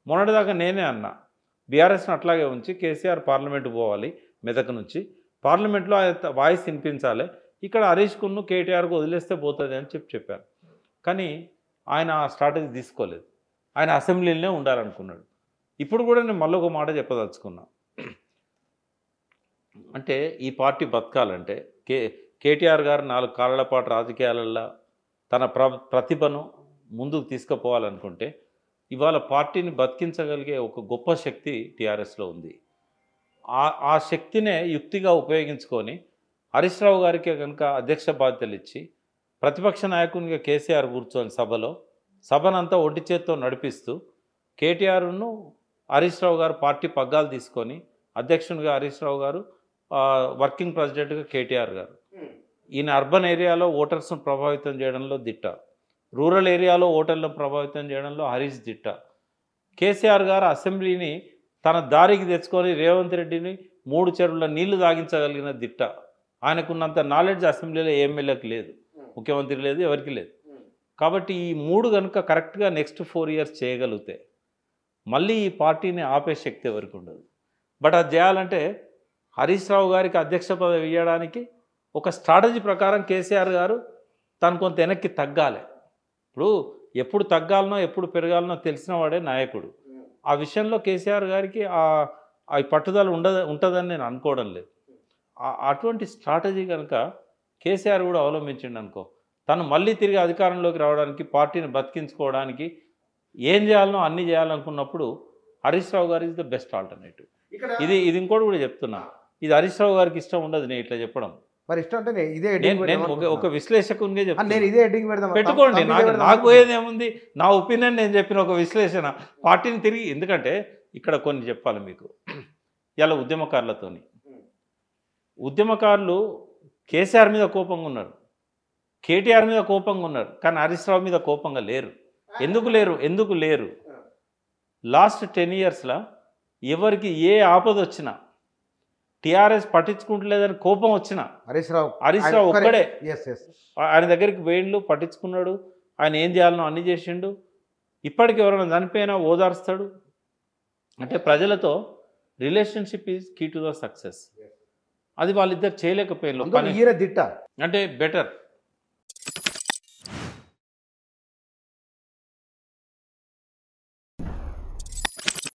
మొన్నటిదాకా నేనే అన్నా బీఆర్ఎస్ను అట్లాగే ఉంచి కేసీఆర్ పార్లమెంటు పోవాలి మెదక్ నుంచి, పార్లమెంట్లో ఆయన వాయిస్ వినిపించాలి, ఇక్కడ హరీష్కును కేటీఆర్కు వదిలేస్తే పోతుంది అని చెప్పాను. కానీ ఆయన ఆ స్ట్రాటజీ తీసుకోలేదు, ఆయన అసెంబ్లీలోనే ఉండాలనుకున్నాడు. ఇప్పుడు కూడా నేను మళ్ళీ ఒక మాట చెప్పదలుచుకున్నా, అంటే ఈ పార్టీ బతకాలంటే కేటీఆర్ గారు 4 కాలాల పాటు రాజకీయాలలో తన ప్రతిభను ముందుకు తీసుకుపోవాలనుకుంటే ఇవాళ పార్టీని బతికించగలిగే ఒక గొప్ప శక్తి టీఆర్ఎస్లో ఉంది. ఆ శక్తినే యుక్తిగా ఉపయోగించుకొని హరీష్ రావు గారికి కనుక అధ్యక్ష బాధ్యతలు ఇచ్చి ప్రతిపక్ష నాయకునిగా కేసీఆర్ కూర్చొని సభనంతా ఒంటి చేత్తో నడిపిస్తూ కేటీఆర్ను హరీష్ రావు గారు పార్టీ పగ్గాలు తీసుకొని అధ్యక్షునిగా హరీష్ రావు గారు, వర్కింగ్ ప్రెసిడెంట్గా కేటీఆర్ గారు. ఈయన అర్బన్ ఏరియాలో ఓటర్స్ను ప్రభావితం చేయడంలో దిట్ట, రూరల్ ఏరియాలో ఓటర్లను ప్రభావితం చేయడంలో హరీష్ దిట్ట. కేసీఆర్ గారు అసెంబ్లీని తన దారికి తెచ్చుకొని రేవంత్ రెడ్డిని 3 చెరువుల నీళ్లు తాగించగలిగిన దిట్ట. ఆయనకున్నంత నాలెడ్జ్ అసెంబ్లీలో ఎమ్మెల్యేకి లేదు, ముఖ్యమంత్రి లేదు, ఎవరికి లేదు. కాబట్టి ఈ 3 కనుక కరెక్ట్గా నెక్స్ట్ 4 ఇయర్స్ చేయగలిగితే మళ్ళీ ఈ పార్టీని ఆపే శక్తి ఎవరికి ఉండదు. బట్ అది చేయాలంటే హరీష్ రావు గారికి అధ్యక్ష పదవి ఇవ్వడానికి ఒక స్ట్రాటజీ ప్రకారం కేసీఆర్ గారు తను కొంత వెనక్కి తగ్గాలి. ఇప్పుడు ఎప్పుడు తగ్గాలనో ఎప్పుడు పెరగాలనో తెలిసిన వాడే నాయకుడు. ఆ విషయంలో కేసీఆర్ గారికి ఆ పట్టుదల ఉంటుందని నేను అనుకోవడం లేదు. అటువంటి స్ట్రాటజీ కనుక కేసీఆర్ కూడా అవలంబించిండు అనుకో, తను మళ్ళీ తిరిగి అధికారంలోకి రావడానికి, పార్టీని బతికించుకోవడానికి ఏం చేయాలనో అన్నీ చేయాలనుకున్నప్పుడు హరీష్ రావు గారు ఇస్ ద బెస్ట్ ఆల్టర్నేటివ్. ఇది ఇంకోటి కూడా చెప్తున్నా, ఇది హరీష్ రావు గారికి ఇష్టం ఉండదు నేను ఇట్లా చెప్పడం. మరి ఇష్టం అంటే ఇదే ఒక విశ్లేషకునిగా చెప్తాను, ఇదే హెడ్డింగ్ పెడదాం పెట్టుకోండి. నాకు ఏదేముంది, నా ఒపీనియన్ నేను చెప్పిన ఒక విశ్లేషణ. పార్టీని తిరిగి, ఎందుకంటే ఇక్కడ కొన్ని చెప్పాలి మీకు. ఇలా ఉద్యమకారులు కేసీఆర్ మీద కోపంగా ఉన్నారు, కేటీఆర్ మీద కోపంగా ఉన్నారు, కానీ హరీష్ రావు మీద కోపంగా లేరు. ఎందుకు లేరు? లాస్ట్ 10 ఇయర్స్లో ఎవరికి ఏ ఆపద వచ్చినా, టీఆర్ఎస్ పట్టించుకుంటలేదని కోపం వచ్చిన హరీష్ రావు ఒక్కడే ఆయన దగ్గరికి పోయిండు, పట్టించుకున్నాడు, ఆయన ఏం చేయాలనో అన్ని చేసిండు. ఇప్పటికి ఎవరైనా చనిపోయినా ఓదార్స్తాడు. అంటే ప్రజలతో relationship is key to the success. అది వాళ్ళిద్దరు చేయలేకపోయారు. అంటే బెటర్